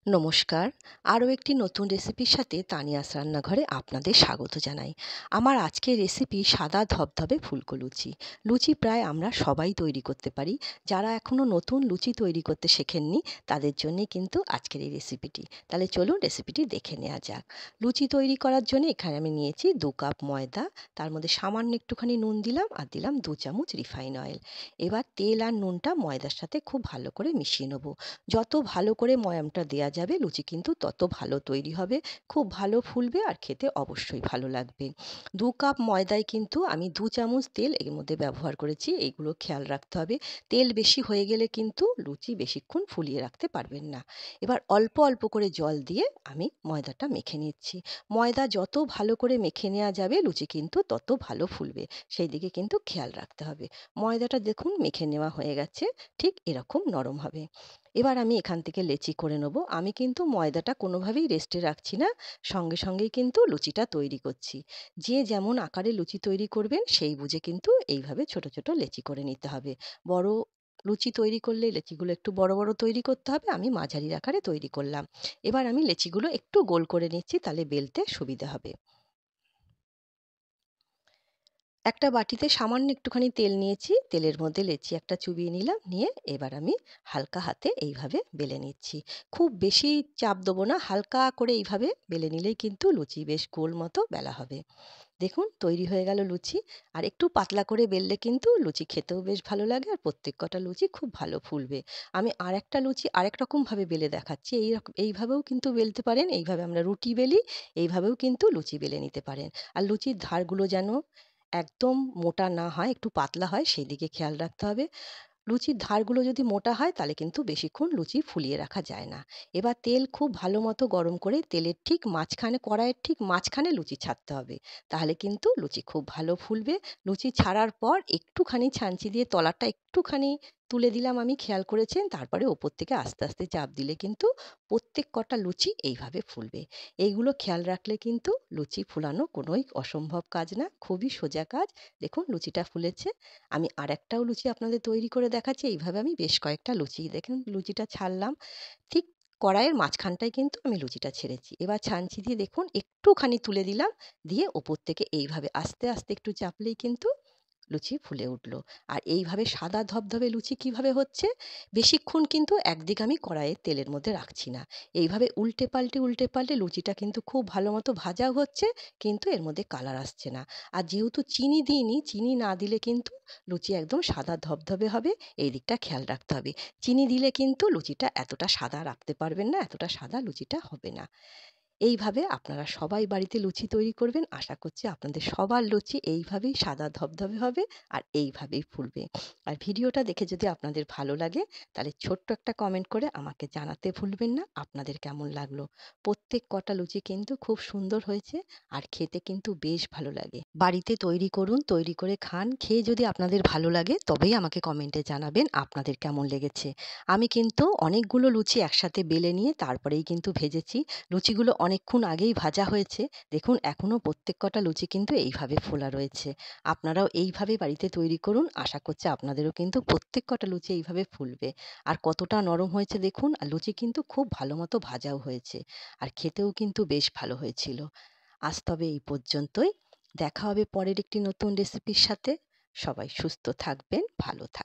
নমস্কার। আরও একটি নতুন রেসিপির সাথে তানিয়াস রান্নাঘরে আপনাদের স্বাগত জানাই। আমার আজকের রেসিপি সাদা ধবধবে ফুলকো লুচি। লুচি প্রায় আমরা সবাই তৈরি করতে পারি। যারা এখনও নতুন লুচি তৈরি করতে শেখেননি তাদের জন্যে কিন্তু আজকের এই রেসিপিটি। তাহলে চলুন রেসিপিটি দেখে নেওয়া যাক। লুচি তৈরি করার জন্য এখানে আমি নিয়েছি 2 কাপ ময়দা, তার মধ্যে সামান্য একটুখানি নুন দিলাম আর দিলাম 2 চামচ রিফাইন অয়েল। এবার তেল আর নুনটা ময়দার সাথে খুব ভালো করে মিশিয়ে নেব। যত ভালো করে ময়ামটা দেয়া যাবে লুচি কিন্তু তত ভালো তৈরি হবে, খুব ভালো ফুলবে আর খেতে অবশ্যই ভালো লাগবে। 2 কাপ ময়দায় কিন্তু আমি 2 চামচ তেল এর মধ্যে ব্যবহার করেছি, এইগুলো খেয়াল রাখতে হবে। তেল বেশি হয়ে গেলে কিন্তু লুচি বেশিক্ষণ ফুলিয়ে রাখতে পারবেন না। এবার অল্প অল্প করে জল দিয়ে আমি ময়দাটা মেখে নিচ্ছি। ময়দা যত ভালো করে মেখে নেওয়া যাবে লুচি কিন্তু তত ভালো ফুলবে, সেই দিকে কিন্তু খেয়াল রাখতে হবে। ময়দাটা দেখুন মেখে নেওয়া হয়ে গেছে, ঠিক এরকম নরম হবে। এবার আমি এখান থেকে লেচি করে নেব। আমি কিন্তু ময়দাটা কোনোভাবেই রেস্টে রাখছি না, সঙ্গে সঙ্গেই কিন্তু লুচিটা তৈরি করছি। যে যেমন আকারে লুচি তৈরি করবেন সেই বুঝে কিন্তু এইভাবে ছোট ছোট লেচি করে নিতে হবে। বড় লুচি তৈরি করলে লেচিগুলো একটু বড় বড় তৈরি করতে হবে, আমি মাঝারি আকারে তৈরি করলাম। এবার আমি লেচিগুলো একটু গোল করে নিচ্ছি, তাহলে বেলতে সুবিধা হবে। একটা বাটিতে সামান্য একটুখানি তেল নিয়েছি, তেলের মধ্যে লেচি একটা চুবিয়ে নিলাম, নিয়ে এবার আমি হালকা হাতে এইভাবে বেলে নিচ্ছি। খুব বেশি চাপ দেবো না, হালকা করে এইভাবে বেলে নিলেই কিন্তু লুচি বেশ গোল মতো বেলা হবে। দেখুন তৈরি হয়ে গেল লুচি। আর একটু পাতলা করে বেললে কিন্তু লুচি খেতেও বেশ ভালো লাগে আর প্রত্যেক কটা লুচি খুব ভালো ফুলবে। আমি আরেকটা লুচি আরেক রকমভাবে বেলে দেখাচ্ছি। এইভাবেও কিন্তু বেলতে পারেন, এইভাবে আমরা রুটি বেলি, এইভাবেও কিন্তু লুচি বেলে নিতে পারেন। আর লুচির ধারগুলো যেন একদম মোটা না হয়, একটু পাতলা হয়, সেই দিকে খেয়াল রাখতে হবে। লুচির ধারগুলো যদি মোটা হয় তাহলে কিন্তু বেশিক্ষণ লুচি ফুলিয়ে রাখা যায় না। এবার তেল খুব ভালো মতো গরম করে তেলের ঠিক মাঝখানে, কড়াইয়ের ঠিক মাঝখানে লুচি ছাড়তে হবে, তাহলে কিন্তু লুচি খুব ভালো ফুলবে। লুচি ছাড়ার পর একটুখানি ছাঁচি দিয়ে তলাটা একটুখানি তুলে দিলাম, আমি খেয়াল করেছেন, তারপরে ওপর থেকে আস্তে আস্তে চাপ দিলে কিন্তু প্রত্যেক কটা লুচি এইভাবে ফুলবে। এইগুলো খেয়াল রাখলে কিন্তু লুচি ফুলানো কোনোই অসম্ভব কাজ না, খুবই সোজা কাজ। দেখুন লুচিটা ফুলেছে। আমি আরেকটাও লুচি আপনাদের তৈরি করে দেখাচ্ছি। এইভাবে আমি বেশ কয়েকটা লুচি, দেখুন লুচিটা ছাড়লাম, ঠিক কড়াইয়ের মাঝখানটায় কিন্তু আমি লুচিটা ছেড়েছি। এবার ছাঁচি দিয়ে দেখুন একটুখানি তুলে দিলাম, দিয়ে ওপর থেকে এইভাবে আস্তে আস্তে একটু চাপলেই কিন্তু লুচি ফুলে উঠলো। আর এইভাবে সাদা ধবধবে লুচি কিভাবে হচ্ছে, বেশিক্ষণ কিন্তু একদিকে আমি কড়াইয়ের তেলের মধ্যে রাখছি না, এইভাবে উল্টে পাল্টে লুচিটা কিন্তু খুব ভালো মতো ভাজাও হচ্ছে, কিন্তু এর মধ্যে কালার আসছে না। আর যেহেতু চিনি দিইনি, চিনি না দিলে কিন্তু লুচি একদম সাদা ধবধবে হবে, এই দিকটা খেয়াল রাখতে হবে। চিনি দিলে কিন্তু লুচিটা এতটা সাদা রাখতে পারবেন না, এতটা সাদা লুচিটা হবে না। এইভাবে আপনারা সবাই বাড়িতে লুচি তৈরি করবেন, আশা করছি আপনাদের সবার লুচি এইভাবেই সাদা ধবধবে হবে আর এইভাবেই ফুলবে। আর ভিডিওটা দেখে যদি আপনাদের ভালো লাগে তাহলে ছোট্ট একটা কমেন্ট করে আমাকে জানাতে ভুলবেন না আপনাদের কেমন লাগলো। প্রত্যেক কটা লুচি কিন্তু খুব সুন্দর হয়েছে আর খেতে কিন্তু বেশ ভালো লাগে। বাড়িতে তৈরি করুন, তৈরি করে খান, খেয়ে যদি আপনাদের ভালো লাগে তবেই আমাকে কমেন্টে জানাবেন আপনাদের কেমন লেগেছে। আমি কিন্তু অনেকগুলো লুচি একসাথে বেলে নিয়ে তারপরেই কিন্তু ভেজেছি। লুচিগুলো অনেকক্ষণ আগেই ভাজা হয়েছে। দেখুন এখনও প্রত্যেক কটা লুচি কিন্তু এইভাবে ফোলা রয়েছে। আপনারাও এইভাবে বাড়িতে তৈরি করুন, আশা করছি আপনাদেরও কিন্তু প্রত্যেক কটা লুচি এইভাবে ফুলবে। আর কতটা নরম হয়েছে দেখুন, আর লুচি কিন্তু খুব ভালো মতো ভাজাও হয়েছে আর খেতেও কিন্তু বেশ ভালো হয়েছিল। আজ তবে এই পর্যন্তই। দেখা হবে পরের একটি নতুন রেসিপির সাথে। সবাই সুস্থ থাকবেন, ভালো থাকবেন।